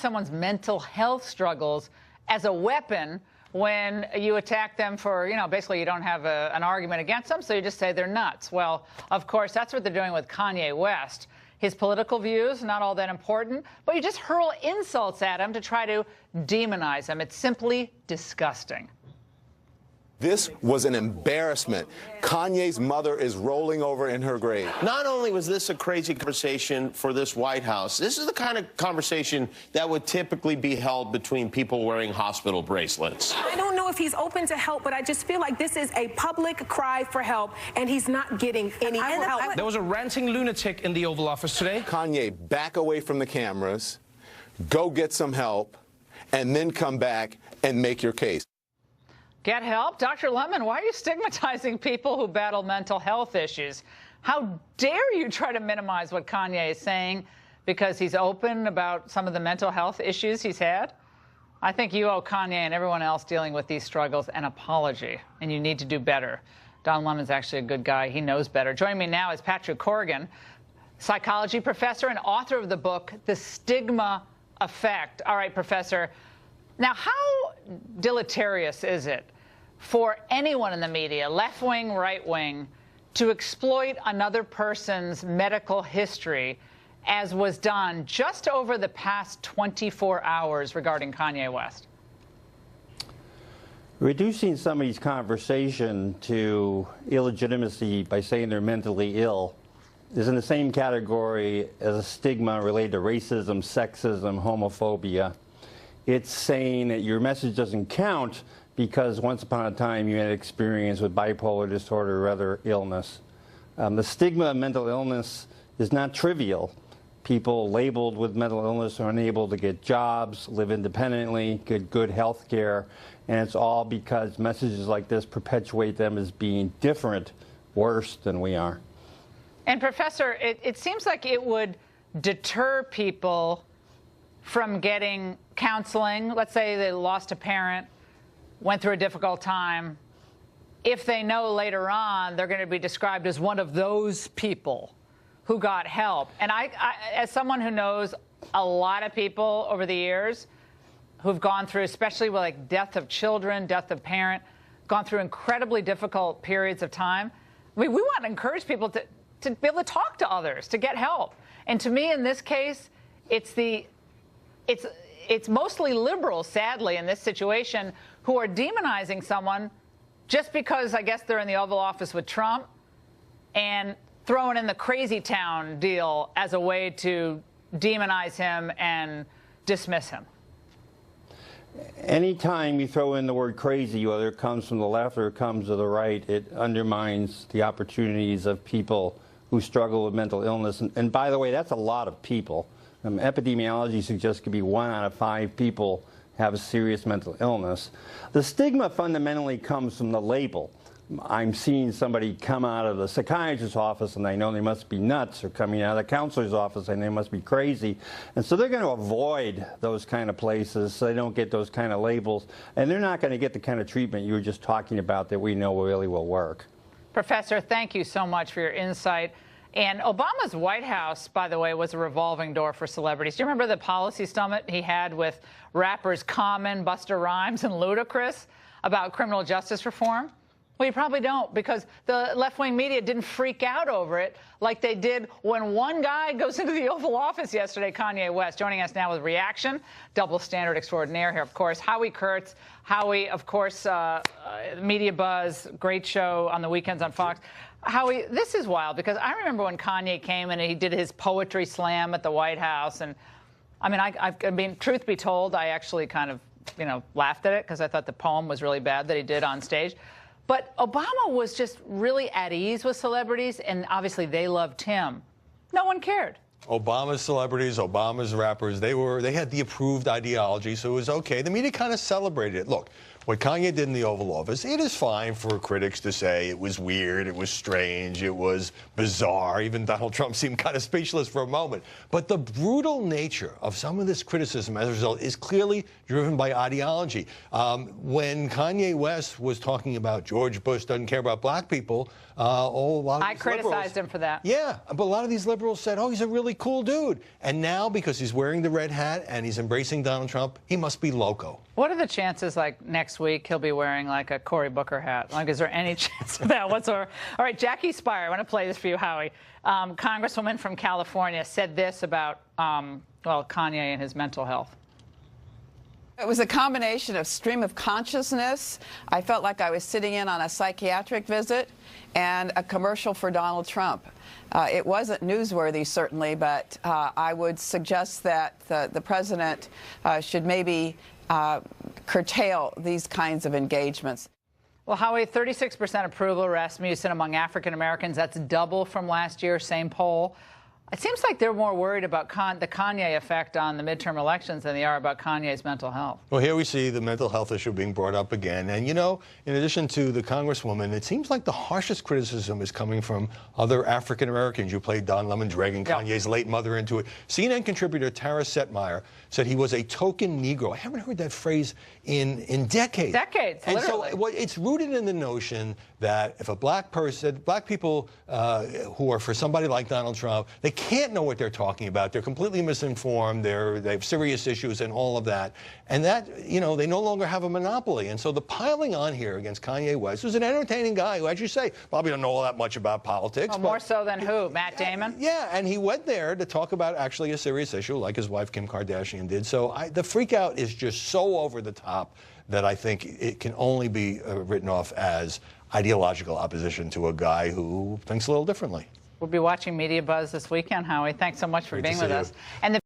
someone's mental health struggles as a weapon when you attack them for, basically you don't have an argument against them, so you just say they're nuts. Well, of course, that's what they're doing with Kanye West. His political views, not all that important, but you just hurl insults at him to try to demonize him. It's simply disgusting. This was an embarrassment. Kanye's mother is rolling over in her grave. Not only was this a crazy conversation for this White House, this is the kind of conversation that would typically be held between people wearing hospital bracelets. I don't know if he's open to help, but I just feel like this is a public cry for help, and he's not getting any help. There was a ranting lunatic in the Oval Office today. Kanye, back away from the cameras, go get some help, and then come back and make your case. Get help? Dr. Lemon, why are you stigmatizing people who battle mental health issues? How dare you try to minimize what Kanye is saying because he's open about some of the mental health issues he's had? I think you owe Kanye and everyone else dealing with these struggles an apology, and you need to do better. Don Lemon's actually a good guy. He knows better. Joining me now is Patrick Corrigan, psychology professor and author of the book, The Stigma Effect. All right, Professor. Now, how deleterious is it for anyone in the media, left-wing, right-wing, to exploit another person's medical history, as was done just over the past 24 hours regarding Kanye West? Reducing somebody's conversation to illegitimacy by saying they're mentally ill is in the same category as a stigma related to racism, sexism, homophobia. It's saying that your message doesn't count because once upon a time you had experience with bipolar disorder or other illness. The stigma of mental illness is not trivial. People labeled with mental illness are unable to get jobs, live independently, get good health care, and it's all because messages like this perpetuate them as being different, worse than we are. And Professor, it seems like it would deter people from getting counseling. Let's say they lost a parent, went through a difficult time. If they know later on they're going to be described as one of those people who got help. And I as someone who knows a lot of people over the years who've gone through, especially with like death of children, death of parent, gone through incredibly difficult periods of time. I mean, we want to encourage people to be able to talk to others, to get help. And to me, in this case, it's mostly liberals, sadly, in this situation, who are demonizing someone just because, I guess, they're in the Oval Office with Trump and throwing in the crazy town deal as a way to demonize him and dismiss him. Anytime you throw in the word crazy, whether it comes from the left or it comes to the right, it undermines the opportunities of people who struggle with mental illness. And by the way, that's a lot of people. Epidemiology suggests it could be 1 out of 5 people have a serious mental illness. The stigma fundamentally comes from the label. I'm seeing somebody come out of the psychiatrist's office and I know they must be nuts, or coming out of the counselor's office and they must be crazy. And so they're going to avoid those kind of places so they don't get those kind of labels. And they're not going to get the kind of treatment you were just talking about that we know really will work. Professor, thank you so much for your insight. And Obama's White House, by the way, was a revolving door for celebrities. Do you remember the policy summit he had with rappers Common, Busta Rhymes, and Ludacris about criminal justice reform? Well, you probably don't, because the left-wing media didn't freak out over it like they did when one guy goes into the Oval Office yesterday, Kanye West. Joining us now with reaction, double standard extraordinaire here, of course, Howie Kurtz. Howie, of course, Media Buzz, great show on the weekends on Fox. Howie, this is wild, because I remember when Kanye came and he did his poetry slam at the White House. And I mean, truth be told, I actually kind of, laughed at it because I thought the poem was really bad that he did on stage. But Obama was just really at ease with celebrities, and obviously they loved him. No one cared. Obama's celebrities, Obama's rappers, they had the approved ideology, so it was okay. The media kind of celebrated it. Look, what Kanye did in the Oval Office, it is fine for critics to say it was weird, it was strange, it was bizarre. Even Donald Trump seemed kind of speechless for a moment. But the brutal nature of some of this criticism as a result is clearly driven by ideology. When Kanye West was talking about George Bush doesn't care about black people, a lot of I criticized him for that. Yeah, but a lot of these liberals said, oh, he's a really cool dude. And now, because he's wearing the red hat and he's embracing Donald Trump, he must be loco. What are the chances, like, next week he'll be wearing, like, a Cory Booker hat? Like, is there any chance of that whatsoever? All right, Jackie Spire, I want to play this for you, Howie. Congresswoman from California said this about, well, Kanye and his mental health. It was a combination of stream of consciousness. I felt like I was sitting in on a psychiatric visit and a commercial for Donald Trump. It wasn't newsworthy, certainly, but I would suggest that the president should maybe curtail these kinds of engagements. Well, Howie, 36% approval of Rasmussen among African Americans. That's double from last year, same poll. It seems like they're more worried about the Kanye effect on the midterm elections than they are about Kanye's mental health. Well, here we see the mental health issue being brought up again. And, you know, in addition to the Congresswoman, it seems like the harshest criticism is coming from other African Americans. You played Don Lemon dragging Kanye's late mother into it. CNN contributor Tara Setmeyer said he was a token Negro. I haven't heard that phrase in decades. Decades, and literally. so it's rooted in the notion that if a black people who are for somebody like Donald Trump, they can't know what they're talking about. They're completely misinformed. They have serious issues and all of that. And that, you know, they no longer have a monopoly. And so the piling on here against Kanye West, who's an entertaining guy who, as you say, probably don't know all that much about politics. Well, more so than who? Matt Damon? Yeah, and he went there to talk about actually a serious issue like his wife Kim Kardashian did. So the freak out is just so over the top that I think it can only be written off as ideological opposition to a guy who thinks a little differently. We'll be watching Media Buzz this weekend, Howie. Thanks so much for Great being to see with you. us. And